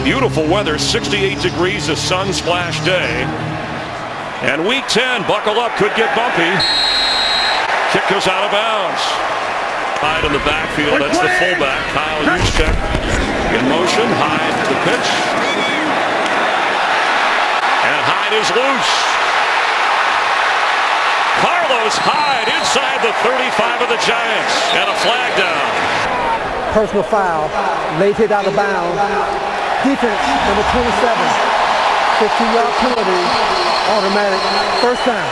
Beautiful weather, 68 degrees, a sun splash day. And week 10, buckle up, could get bumpy. Kick goes out of bounds. Hyde in the backfield, that's the fullback, Kyle Juszczyk in motion. Hyde the pitch. And Hyde is loose. Carlos Hyde inside the 35 of the Giants. And a flag down. Personal foul, late hit out of bounds. Defense, number 27. 15-yard penalty, automatic, first down.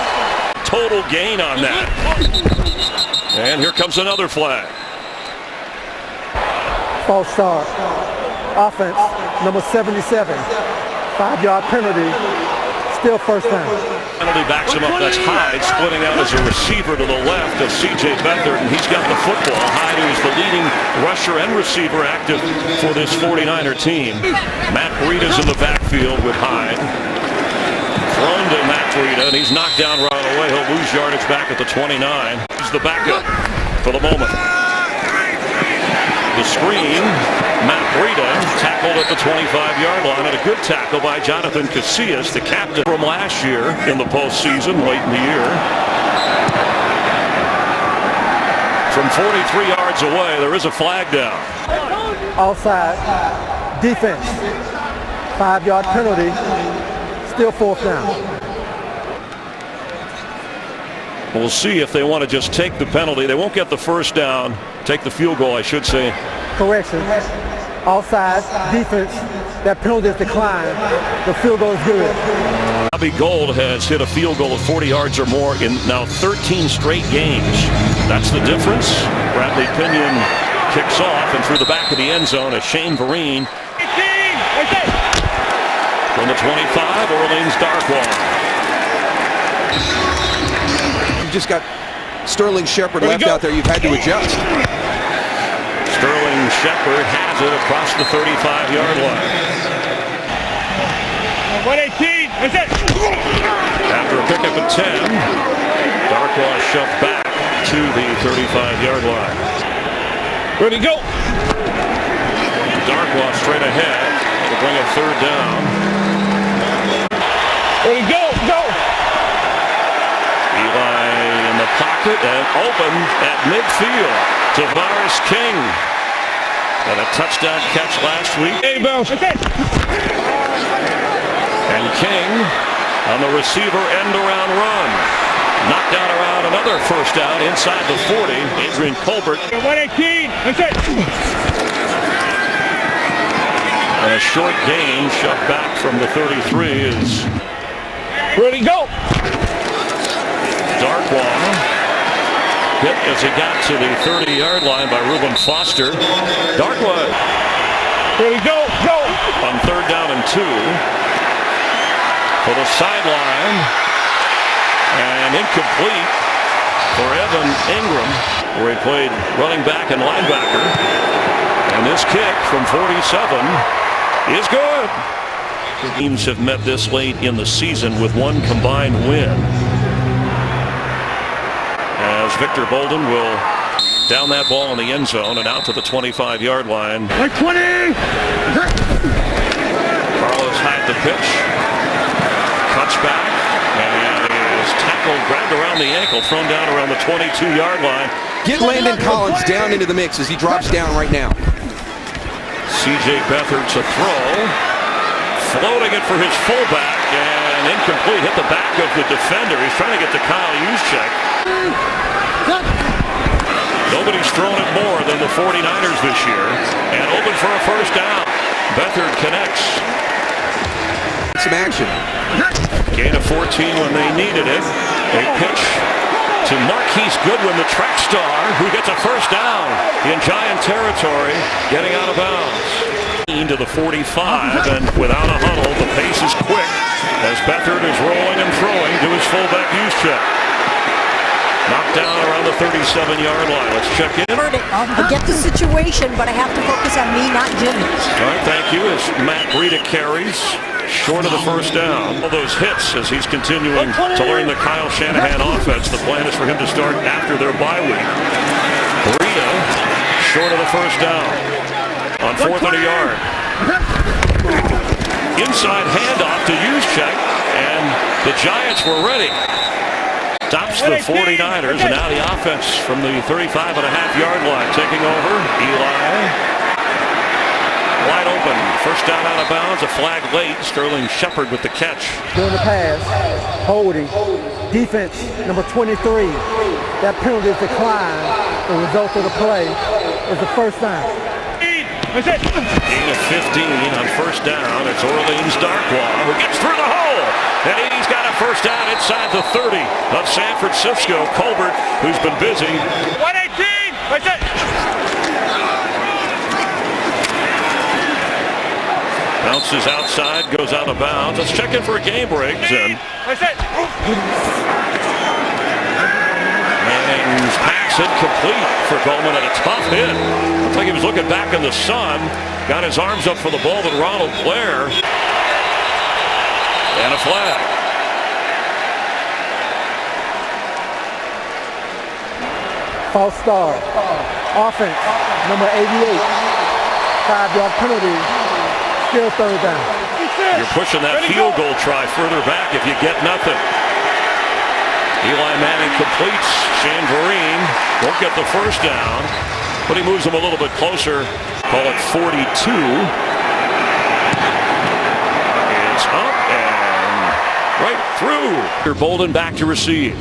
Total gain on that. And here comes another flag. False start. Offense, number 77. 5-yard penalty, still first down. Penalty backs him up. That's Hyde splitting out as a receiver to the left of C.J. Beathard, and he's got the football. Hyde, who is the leading rusher and receiver active for this 49er team. Matt Breida's in the backfield with Hyde. Thrown to Matt Breida, and he's knocked down right away. He'll lose yardage back at the 29. He's the backup for the moment. The screen, Matt Breida tackled at the 25-yard line, and a good tackle by Jonathan Casillas, the captain from last year in the postseason, late in the year. From 43 yards away, there is a flag down. Offside, defense, 5-yard penalty, still fourth down. We'll see if they want to just take the penalty. They won't get the first down. Take the field goal, I should say. Correction. Offside, defense, that penalty is declined. The field goal is good. Bobby Gold has hit a field goal of 40 yards or more in now 13 straight games. That's the difference. Bradley Pinion kicks off, and through the back of the end zone is Shane Vereen. From the 25, Orleans Darkwa. You just got Sterling Shepard left out there. You've had to adjust. Sterling Shepard has it across the 35-yard line. 118, that's it. After a pickup at 10, Darkwa shoved back to the 35-yard line. Ready, go. Darkwa straight ahead to bring a third down. Ready, go, go. Eli in the pocket and open at midfield. Tavares King had a touchdown catch last week. Hey, bounce. And King on the receiver end around run. Knocked down around another first down inside the 40. Adrian Colbert. 118, that's it. And a short gain shoved back from the 33 is Ready, go. Darkwa hit as he got to the 30-yard line by Reuben Foster. Darkwa Ready, go, go. on third down and 2 for the sideline, and incomplete for Evan Ingram, where he played running back and linebacker. And this kick from 47 is good. Teams have met this late in the season with one combined win. As Victor Bolden will down that ball in the end zone and out to the 25-yard line. Like 20. Carlos Hyde the pitch. Cuts back and is tackled, grabbed around the ankle, thrown down around the 22-yard line. Get Landon Collins down into the mix as he drops down right now. C.J. Beathard to throw. Floating it for his fullback, and incomplete. Hit the back of the defender. He's trying to get to Kyle Juszczyk. Nobody's thrown it more than the 49ers this year. And open for a first down. Beathard connects. Some action. Gain of 14 when they needed it. A pitch to Marquise Goodwin, the track star, who gets a first down in Giant territory, getting out of bounds. To the 45, and without a huddle, the pace is quick as Beathard is rolling and throwing to his fullback Juszczyk. Knocked down around the 37-yard line. Let's check in. I get the situation, but I have to focus on me, not Jimmy. All right, thank you. As Matt Breida carries, short of the first down. All those hits as he's continuing to learn the Kyle Shanahan offense. The plan is for him to start after their bye week. Breida short of the first down on 4th and a yard. inside handoff to Juszczyk, and the Giants were ready. Stops the 49ers, and now the offense from the 35.5-yard line taking over. Eli wide open, first down out of bounds, a flag late. Sterling Shepard with the catch. Doing the pass, holding, defense number 23. That penalty is declined. The result of the play is the first down. Gain of 15 on first down. It's Orleans Darkwa who gets through the hole. And he's got a first down inside the 30 of San Francisco. Colbert, who's been busy. 118. That's it. Bounces outside, goes out of bounds. Let's check in for a game break. That's it. Manning's pass incomplete for Goldman, and a tough hit. Looks like he was looking back in the sun. Got his arms up for the ball with Ronald Blair. And a flag. False start. Offense, number 88. 5-yard penalty. Still third down. You're pushing that field goal try further back if you get nothing. Eli Manning completes. Shane Vereen won't get the first down, but he moves them a little bit closer. Call it 42. It's up and right through. Bolden back to receive.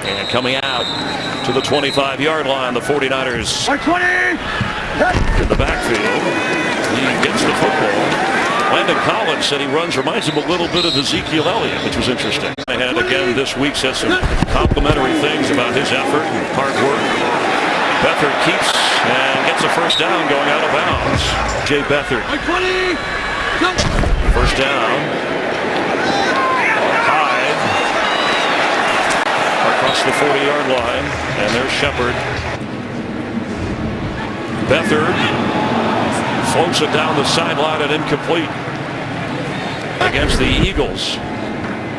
And coming out to the 25-yard line, the 49ers in the backfield. He gets the football. Landon Collins said he reminds him a little bit of Ezekiel Elliott, which was interesting. And again this week said some complimentary things about his effort and hard work. Beathard keeps and gets a first down going out of bounds. Jay Beathard. First down. Hyde across the 40-yard line, and there's Shepard. Beathard floats it down the sideline and incomplete against the Eagles.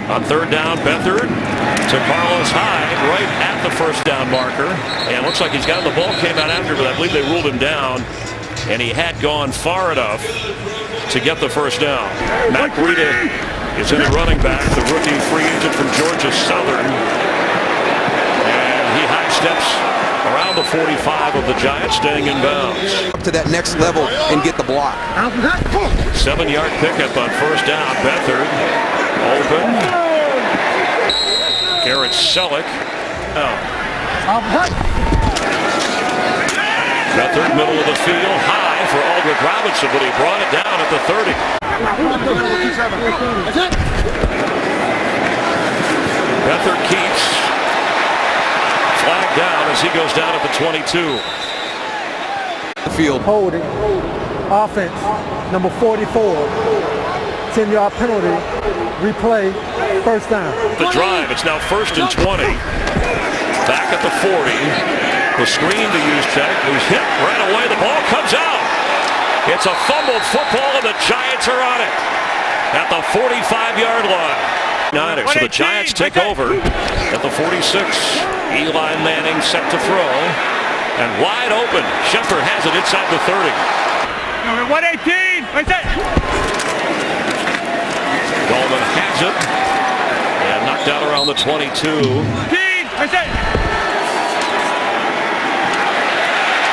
On third down, Beathard to Carlos Hyde right at the first down marker. And looks like he's gotten the ball, came out after, but I believe they ruled him down. And he had gone far enough to get the first down. Matt Breida is in the running back, the rookie free agent from Georgia Southern. And he high steps around the 45 of the Giants, staying in bounds. Up to that next level and get the block. 7-yard pickup on first down. Beathard open. Garrett Selleck. Beathard, middle of the field, high for Aldrick Robinson, but he brought it down at the 30. Beathard keeps. Flag down as he goes down at the 22. Field. Holding. Offense, number 44. 10-yard penalty. Replay. First down. The drive, it's now first and 20. Back at the 40. The screen to Juszczyk, who's hit right away. The ball comes out. It's a fumbled football, and the Giants are on it at the 45-yard line. Niners, so the Giants take over at the 46. Eli Manning set to throw, and wide open. Shepard has it inside the 30. 118. That's it. Goldman has it, and knocked out around the 22. That's it.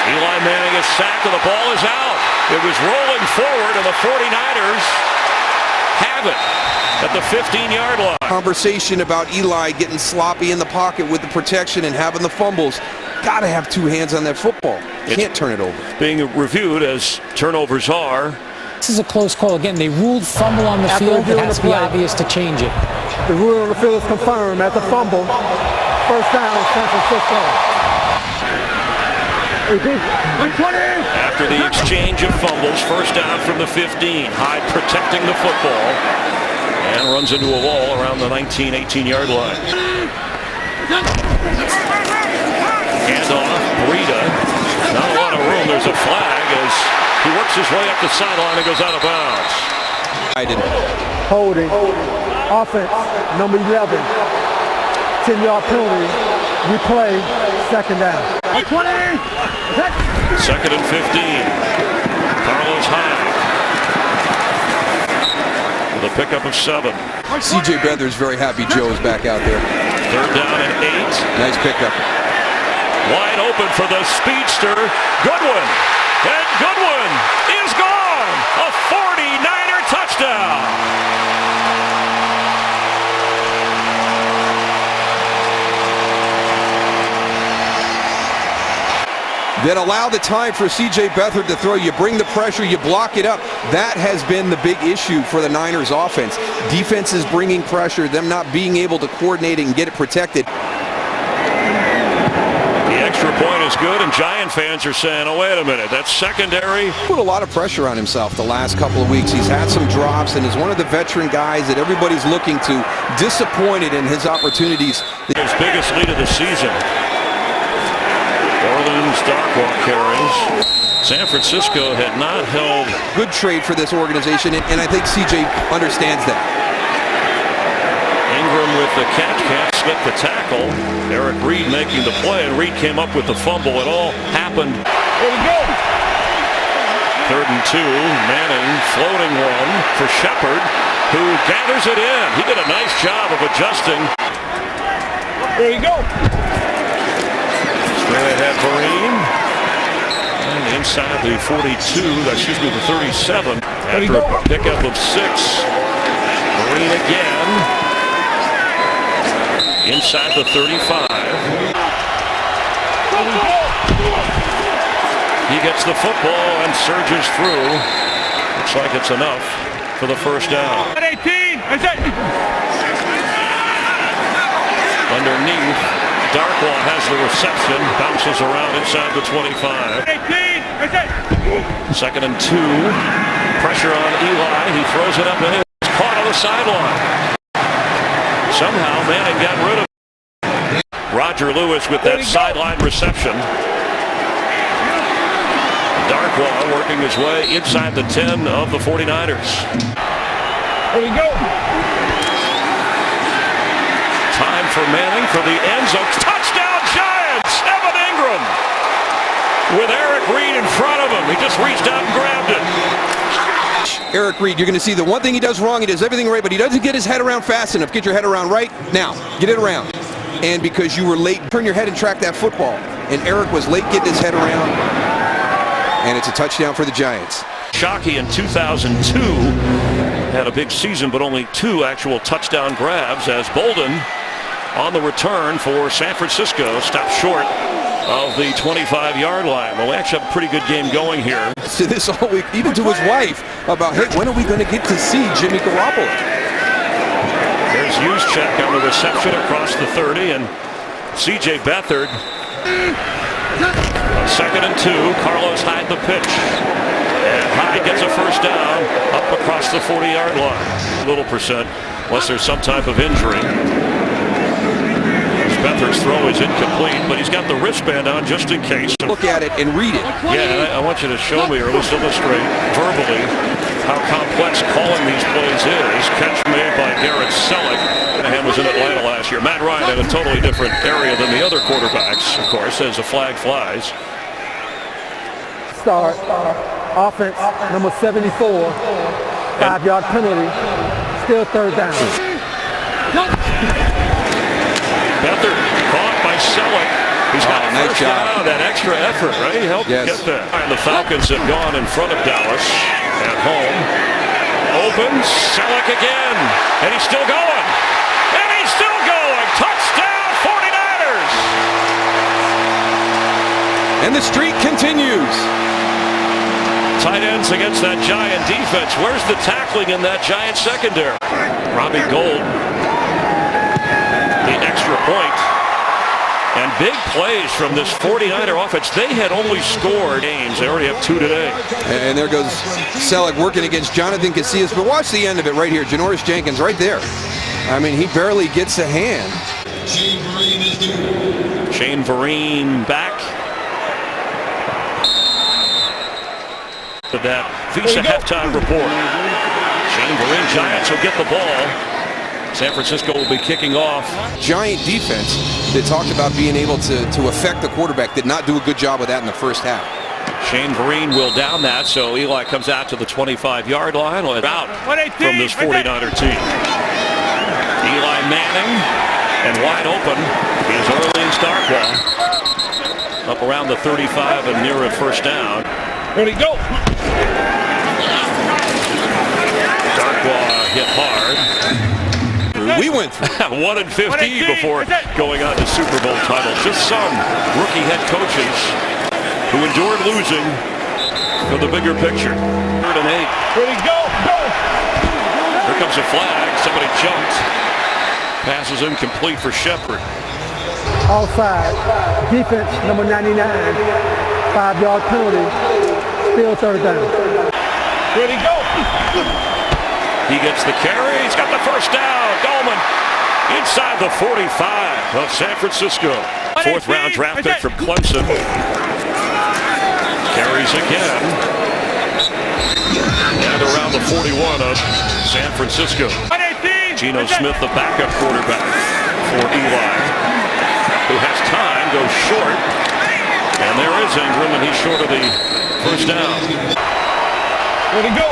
Eli Manning is sacked, and the ball is out. It was rolling forward, and the 49ers have it at the 15-yard line. Conversation about Eli getting sloppy in the pocket with the protection and having the fumbles. Got to have two hands on that football. Can't turn it over. Being reviewed as turnovers are. This is a close call. Again, they ruled fumble on the field. It has to be obvious to change it. The rule on the field is confirmed at the fumble. First down, San Francisco. After the exchange of fumbles, first down from the 15. Hyde protecting the football and runs into a wall around the 18-yard line. Handoff, Breida. Not a lot of room. There's a flag as he works his way up the sideline and goes out of bounds. Holding. Offense, number 11. 10-yard penalty. Replay. Second down. Second and 15. Carlos Hyde with a pickup of 7. C.J. Beathard's very happy Joe is back out there. Third down and 8. Nice pickup. Wide open for the speedster, Goodwin. And Goodwin is gone. A 49er touchdown. That allow the time for C.J. Beathard to throw. You bring the pressure, you block it up. That has been the big issue for the Niners offense. Defense is bringing pressure, them not being able to coordinate it and get it protected. The extra point is good, and Giant fans are saying, oh, wait a minute, that's secondary. Put a lot of pressure on himself the last couple of weeks. He's had some drops and is one of the veteran guys that everybody's looking to. Disappointed in his opportunities. His biggest lead of the season. Orleans Darkwa carries. San Francisco had not held. Good trade for this organization, and I think C.J. understands that. Ingram with the catch, can't slip the tackle. Eric Reed making the play, and Reed came up with the fumble. It all happened. Here we go. Third and 2. Manning floating one for Shepard, who gathers it in. He did a nice job of adjusting. There you go. Straight ahead, Vereen. And inside the 42, the 37. After a pickup of 6. Vereen again. Inside the 35. He gets the football and surges through. Looks like it's enough for the first down. 18. I said. Underneath, Darkwa has the reception, bounces around inside the 25. 18. I said. Second and 2. Pressure on Eli. He throws it up and it's caught on the sideline. Somehow Manning got rid of it. Roger Lewis with that sideline reception. Darkwa working his way inside the 10 of the 49ers. Here we go. Time for Manning for the end zone. Touchdown Giants! Evan Ingram with Eric Reed in front of him. He just reached out and grabbed it. Eric Reed, you're going to see the one thing he does wrong, he does everything right, but he doesn't get his head around fast enough. Get your head around right now. Get it around. And because you were late, turn your head and track that football. And Eric was late getting his head around. And it's a touchdown for the Giants. Shockey in 2002 had a big season, but only 2 actual touchdown grabs as Bolden on the return for San Francisco stopped short of the 25-yard line. Well, we actually have a pretty good game going here. To this all week, even to his wife, about, hey, when are we going to get to see Jimmy Garoppolo? There's Juszczyk on the reception across the 30, and C.J. Beathard. Second and 2, Carlos Hyde the pitch. And Hyde gets a first down up across the 40-yard line. Little percent, unless there's some type of injury. Beathard's throw is incomplete, but he's got the wristband on just in case. Look at it and read it. Yeah, I want you to show me, or at least illustrate verbally, how complex calling these plays is. Catch made by Garrett Selleck. Shanahan was in Atlanta last year. Matt Ryan in a totally different area than the other quarterbacks, of course, as the flag flies. Start. Offense, number 74. 5-yard penalty. Still third down. Beathard caught by Selleck. He's got a nice first job. down. That extra effort, right? He helped get that. And the Falcons have gone in front of Dallas at home. Opens, Selleck again. And he's still going. And he's still going. Touchdown 49ers! And the streak continues. Tight ends against that Giant defense. Where's the tackling in that Giant secondary? Robbie Gould. The extra point. And big plays from this 49er offense. They had only scored games. They already have 2 today. And there goes Selleck working against Jonathan Casillas. But watch the end of it right here. Janoris Jenkins right there. I mean, he barely gets a hand. Shane Vereen back. To that Visa halftime report. Shane Vereen, Giants will get the ball. San Francisco will be kicking off. Giant defense that talked about being able to affect the quarterback did not do a good job of that in the first half. Shane Vereen will down that, so Eli comes out to the 25-yard line. Out from this 49er team. Eli Manning, and wide open is Orleans Darkwa. Up around the 35 and near a first down. Ready, go. Darkwa hit hard. We went through 1-15 before going on to Super Bowl titles. Just some rookie head coaches who endured losing for the bigger picture. 3rd and 8. Ready, go. Go. Here comes a flag. Somebody jumped. Passes incomplete for Shepard. Offside. Defense number 99. 5-yard penalty. Still 3rd down. Ready, go. He gets the carry. He's got the first down. Dolman inside the 45 of San Francisco. 4th round draft pick from Clemson. Carries again. And around the 41 of San Francisco. Geno Smith, the backup quarterback for Eli, who has time, goes short. And there is Ingram, and he's short of the first down. Ready, go.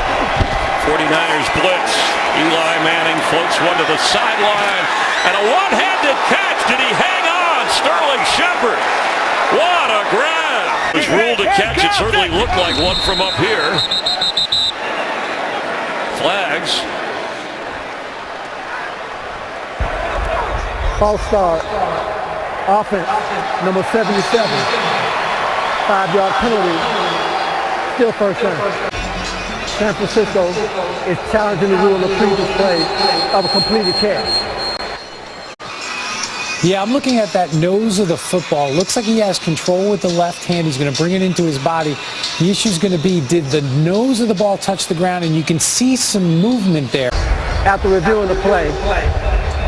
49ers blitz. Eli Manning floats one to the sideline. And a one-handed catch. Did he hang on? Sterling Shepard. What a grab. It was ruled a catch. It certainly looked like one from up here. Flags. False start. Offense number 77. 5-yard penalty. Still first down. San Francisco is challenging the rule of the previous play of a completed catch. Yeah, I'm looking at that nose of the football. Looks like he has control with the left hand. He's going to bring it into his body. The issue is going to be, did the nose of the ball touch the ground? And you can see some movement there. After reviewing the play,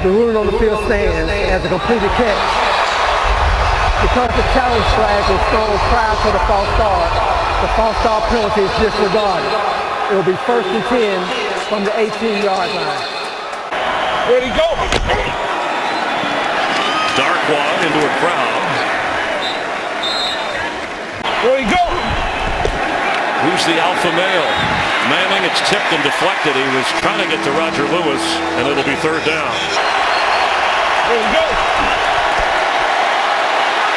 the ruling on the field stands as a completed catch. Because the challenge flag was thrown prior to the false start penalty is disregarded. It will be 1st and 10 from the 18-yard line. Ready, go. Darkwa into a crowd. Ready, go. Who's the alpha male? Manning, it's tipped and deflected. He was trying to get to Roger Lewis, and it'll be 3rd down. Ready, go.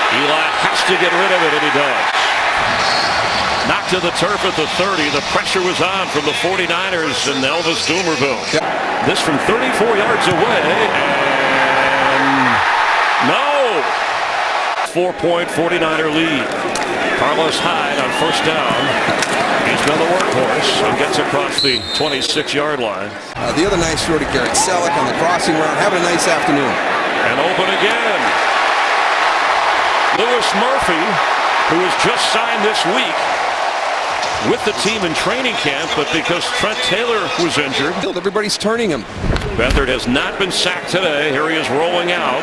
Eli has to get rid of it, and he does. Knocked to the turf at the 30. The pressure was on from the 49ers and Elvis Dumervil. This from 34 yards away, and no! 4-point 49er lead. Carlos Hyde on first down. He's been the workhorse and gets across the 26-yard line. The other nice throw to Garrett Selleck on the crossing route. Having a nice afternoon. And open again. Louis Murphy, who was just signed this week with the team in training camp, but because Trent Taylor was injured, everybody's turning him. Beathard has not been sacked today. Here he is rolling out.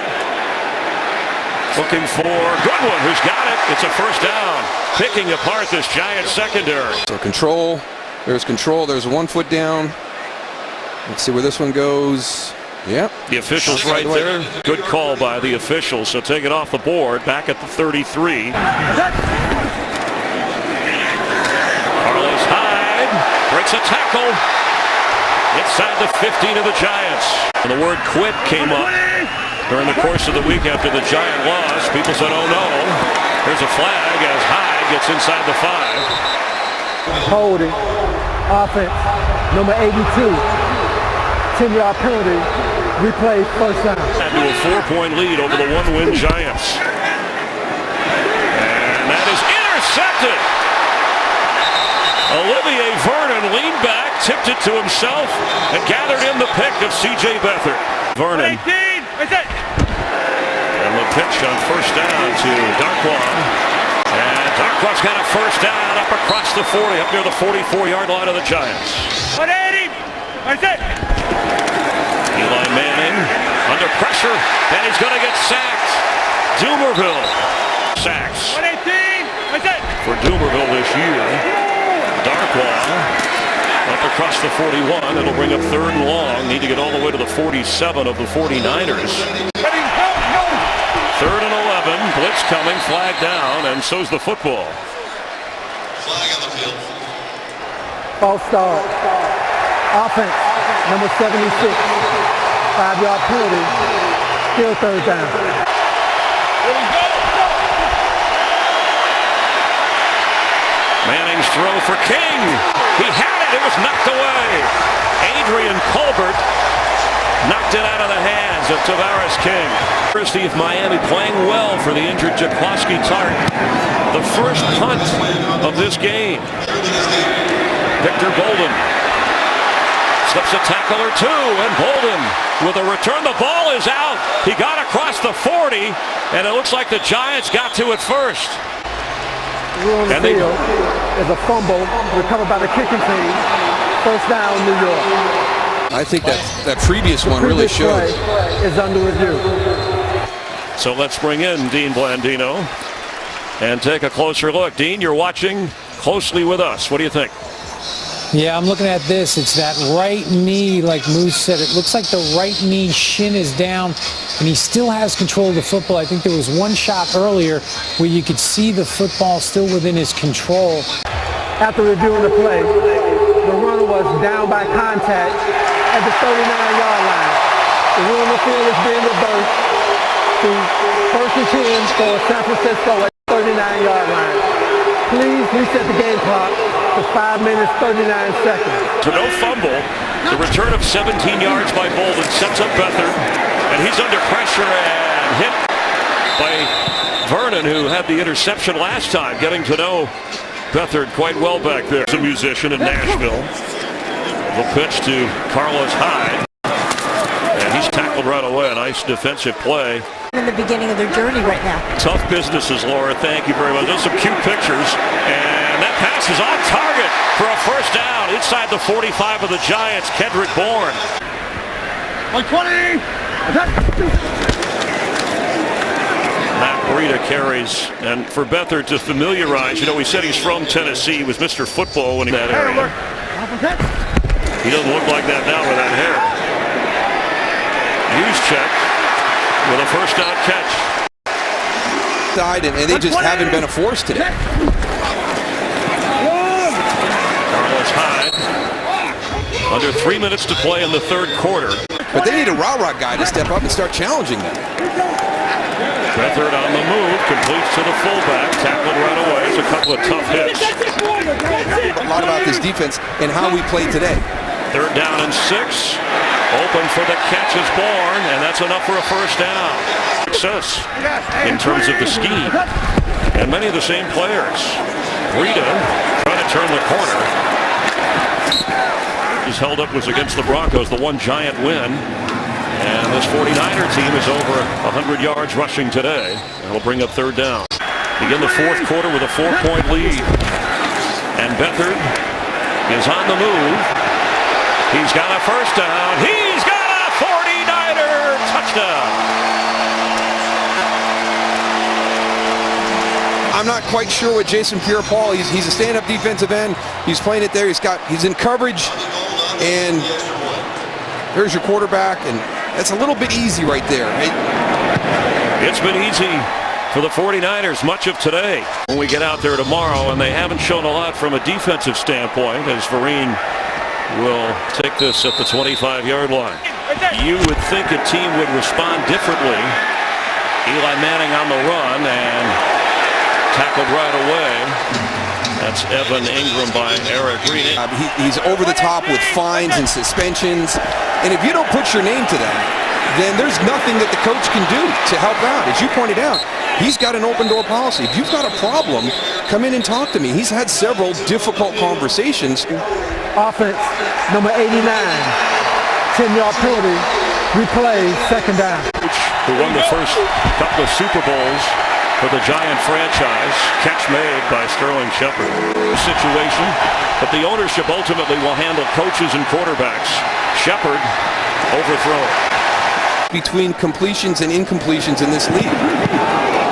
Looking for Goodwin, who's got it. It's a first down. Picking apart this Giant secondary. So control. There's control. There's 1 foot down. Let's see where this one goes. Yep. The officials right there. Good call by the officials. So take it off the board. Back at the 33. Carlos Hyde breaks a tackle inside the 15 of the Giants. And the word quit came up during the course of the week after the Giant loss. People said, oh no. There's a flag as Hyde gets inside the 5. Holding. Offense number 82. 10-yard penalty. Replay first down. To a 4-point lead over the 1-win Giants. And that is intercepted. Olivier Vernon leaned back, tipped it to himself, and gathered in the pick of C.J. Beathard. Vernon. 18. That's it. And the pitch on first down to Darkwa. And Darkwa's got a first down up across the 40, up near the 44-yard line of the Giants. 180. That's it. Eli Manning under pressure, and he's going to get sacked. Dumervil sacks 118. That's it. for Dumervil this year. Darkwa up across the 41. It'll bring up 3rd and long. Need to get all the way to the 47 of the 49ers. 3rd and 11. Blitz coming. Flag down. And so's the football. False start. Offense, number 76. 5-yard penalty. Still 3rd down. Manning's throw for King. He had it. It was knocked away. Adrian Colbert knocked it out of the hands of Tavares King. University of Miami playing well for the injured Jaquiski Tartt. The first punt of this game. Victor Bolden slips a tackle or two, and Bolden with a return. The ball is out. He got across the 40, and it looks like the Giants got to it first. Rule on the field is a fumble recovered by the kicking team. 1st down, New York. I think that previous one really showed. Is under review. So let's bring in Dean Blandino and take a closer look. Dean, you're watching closely with us. What do you think? Yeah, I'm looking at this. It's that right knee, like Moose said. It looks like the right knee shin is down, and he still has control of the football. I think there was one shot earlier where you could see the football still within his control. After reviewing the play, the runner was down by contact at the 39-yard line. The rule on the field is being reversed to 1st and 10 for San Francisco at the 39-yard line. Please reset the game clock to 5 minutes, 39 seconds. So no fumble. The return of 17 yards by Bolden sets up Beathard, and he's under pressure and hit by Vernon, who had the interception last time, getting to know Beathard quite well back there. He's a musician in Nashville. The pitch to Carlos Hyde, and he's tackled right away. A nice defensive play. In the beginning of their journey right now. Tough businesses, Laura. Thank you very much. Those are some cute pictures. And that pass is on target for a 1st down inside the 45 of the Giants. Kendrick Bourne. 20. Matt Breida carries. And for Beathard to familiarize, we said he's from Tennessee. He was Mr. Football when he that area. He doesn't look like that now with that hair. Juszczyk with a 1st down catch. And they just haven't been a force today. Carlos Hyde. Under 3 minutes to play in the 3rd quarter. But they need a rah-rah guy to step up and start challenging them. Beathard on the move, completes to the fullback, tackled right away. It's a couple of tough hits. A lot about this defense and how we play today. 3rd down and 6. Open for the catch is Bourne, and that's enough for a 1st down. Success in terms of the scheme. And many of the same players. Breida trying to turn the corner. He's held up was against the Broncos, the one Giant win. And this 49er team is over 100 yards rushing today. That'll bring up 3rd down. Begin the 4th quarter with a 4-point lead. And Beathard is on the move. He's got a 1st down. He's got a 49er touchdown. I'm not quite sure what Jason Pierre-Paul. He's a stand-up defensive end. He's playing it there. He's in coverage, and there's your quarterback, and that's a little bit easy right there. It's been easy for the 49ers much of today. When we get out there tomorrow, and they haven't shown a lot from a defensive standpoint, as Vereen will take this at the 25-yard line. You would think a team would respond differently. Eli Manning on the run and tackled right away. That's Evan Ingram by Eric Reed. He's over the top with fines and suspensions. And if you don't put your name to that, then there's nothing that the coach can do to help out. As you pointed out, he's got an open door policy. If you've got a problem, come in and talk to me. He's had several difficult conversations. Offense, number 89, 10-yard penalty, replay, 2nd down. Who won the first couple of Super Bowls for the Giant franchise. Catch made by Sterling Shepard. Situation, but the ownership ultimately will handle coaches and quarterbacks. Shepard overthrown. Between completions and incompletions in this league.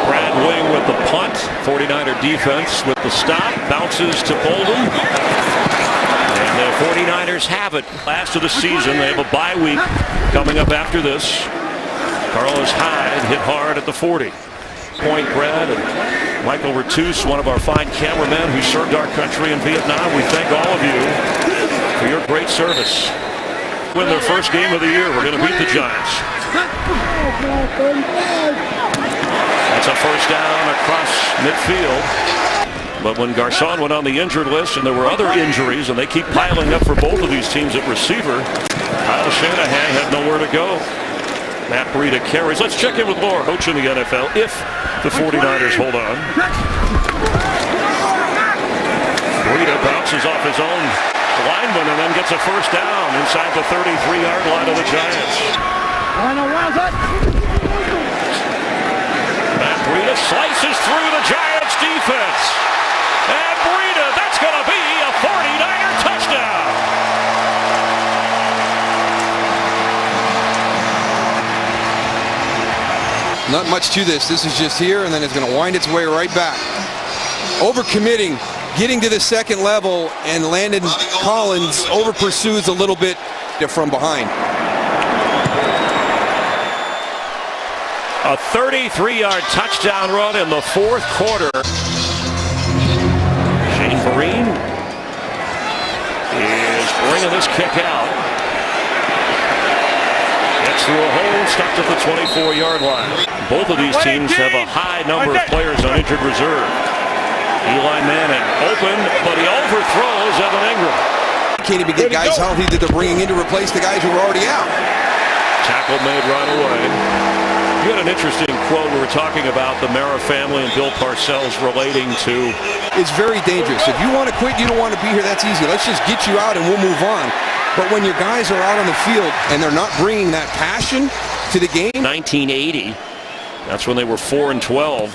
Brad Wing with the punt. 49er defense with the stop. Bounces to Bolden. And The 49ers have it. Last of the season. They have a bye week coming up after this. Carlos Hyde hit hard at the 40. Point Brad and Michael Ratus, one of our fine cameramen who served our country in Vietnam. We thank all of you for your great service. Win their first game of the year. We're going to beat the Giants. That's a first down across midfield. But when Garcon went on the injured list and there were other injuries and they keep piling up for both of these teams at receiver, Kyle Shanahan had nowhere to go. Matt Breida carries. Let's check in with Laura, coach in the NFL, if the 49ers hold on. Breida bounces off his own lineman and then gets a first down inside the 33-yard line of the Giants. Matt Breida slices through the Giants defense. And Breida, that's going to be a 49er touchdown. Not much to this. This is just here, and then it's going to wind its way right back. Overcommitting, getting to the second level, and Landon Collins over-pursues a little bit from behind. A 33-yard touchdown run in the fourth quarter. Shane Vereen is bringing this kick out. Gets through a hole, stopped at the 24-yard line. Both of these teams have a high number of players on injured reserve. Eli Manning open, but he overthrows Evan Ingram. Can't even get guys healthy that they're bringing in to replace the guys who are already out. Tackle made right away. You had an interesting quote. We were talking about the Mara family and Bill Parcells relating to. It's very dangerous. If you want to quit, you don't want to be here, that's easy. Let's just get you out and we'll move on. But when your guys are out on the field and they're not bringing that passion to the game. 1980, that's when they were 4-12.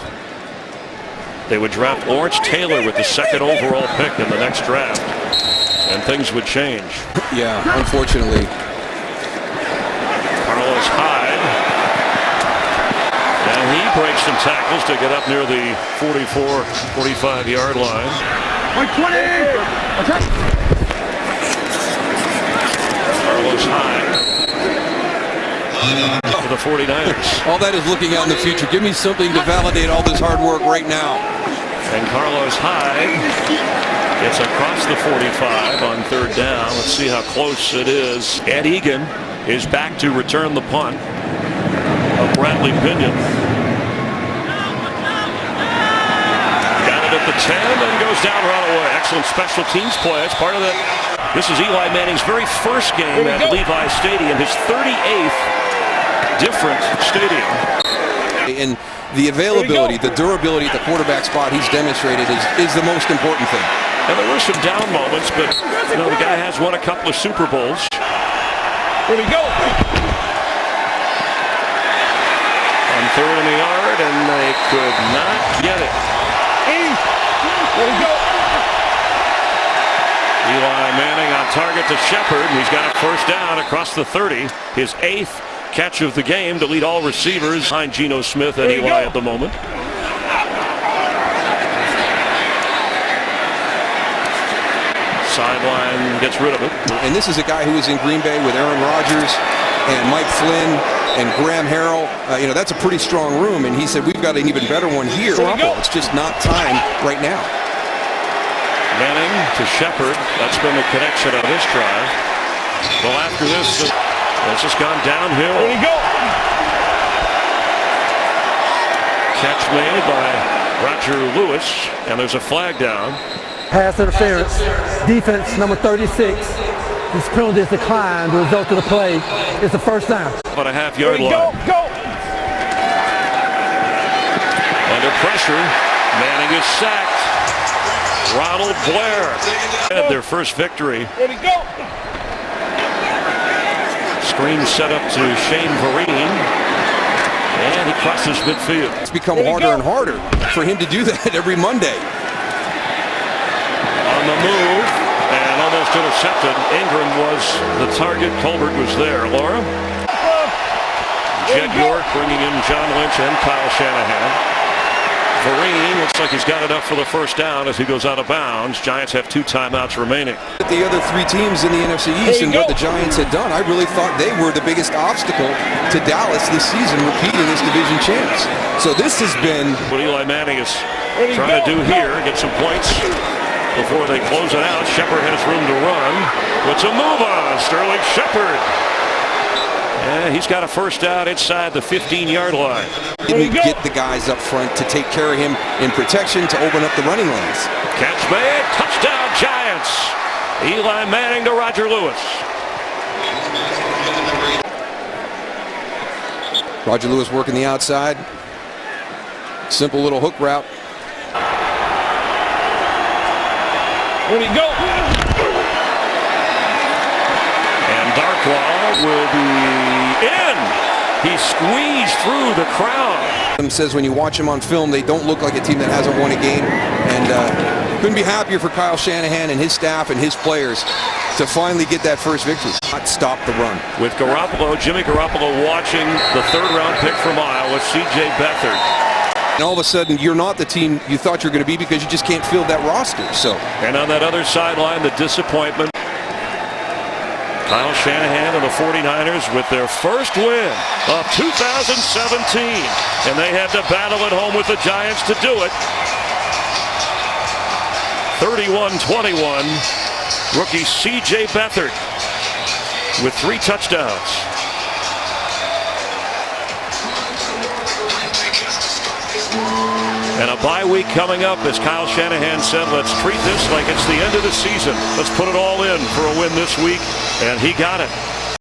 They would draft Lawrence Taylor with the second overall pick in the next draft. And things would change. Yeah, unfortunately. Carlos Hyde. And he breaks some tackles to get up near the 44, 45-yard line. 20! Carlos Hyde for the 49ers. All that is looking out in the future. Give me something to validate all this hard work right now. And Carlos Hyde gets across the 45 on third down. Let's see how close it is. Ed Egan is back to return the punt of Bradley Pinion. Got it at the 10 and goes down right away. Excellent special teams play. It's part of that. This is Eli Manning's very first game at Levi Stadium, his 38th different stadium. And the availability, the durability at the quarterback spot he's demonstrated is the most important thing. And there were some down moments, but you know, the guy has won a couple of Super Bowls. Here we go. On third and the yard, and they could not get it. Here we go. Eli Manning on target to Shepard, and he's got a first down across the 30. His 8th catch of the game to lead all receivers behind Geno Smith and Eli at the moment. Sideline gets rid of it. And this is a guy who was in Green Bay with Aaron Rodgers and Mike Flynn and Graham Harrell. You know, that's a pretty strong room, and he said we've got an even better one here. It's just not time right now. Manning to Shepard. That's been the connection on this drive. Well, after this, it's just gone downhill. Here we go. Catch made by Roger Lewis, and there's a flag down. Pass interference. Defense number 36. This penalty is declined. The result of the play is the first down. About a half-yard line. Go. Under pressure, Manning is sacked. Ronald Blair had their first victory. Here we go. Screen set up to Shane Vereen. And he crosses midfield. It's become harder and harder for him to do that every Monday. On the move and almost intercepted. Ingram was the target. Colbert was there. Laura? Jed York bringing in John Lynch and Kyle Shanahan. Vereen looks like he's got enough for the first down as he goes out of bounds. Giants have 2 timeouts remaining. The other 3 teams in the NFC East and what the Giants had done, I really thought they were the biggest obstacle to Dallas this season, repeating as division champs. So this has been What Eli Manning is trying to do here, get some points before they close it out. Shepard has room to run. What's a move on? Sterling Shepard. And he's got a first down inside the 15-yard line. didn't get the guys up front to take care of him in protection to open up the running lanes. Catch made. Touchdown Giants. Eli Manning to Roger Lewis. Roger Lewis working the outside. Simple little hook route. Where'd he go? And Darkwa will be in. He squeezed through the crowd. Says when you watch them on film, they don't look like a team that hasn't won a game. And couldn't be happier for Kyle Shanahan and his staff and his players to finally get that first victory. Not stop the run. With Garoppolo, Jimmy Garoppolo watching the 3rd-round pick from Iowa, C.J. Beathard. And all of a sudden, you're not the team you thought you were going to be because you just can't fill that roster. So, and on that other sideline, the disappointment. Kyle Shanahan and the 49ers with their first win of 2017. And they had to battle at home with the Giants to do it. 31-21. Rookie C.J. Beathard with 3 touchdowns. And a bye week coming up, as Kyle Shanahan said, let's treat this like it's the end of the season. Let's put it all in for a win this week, and he got it.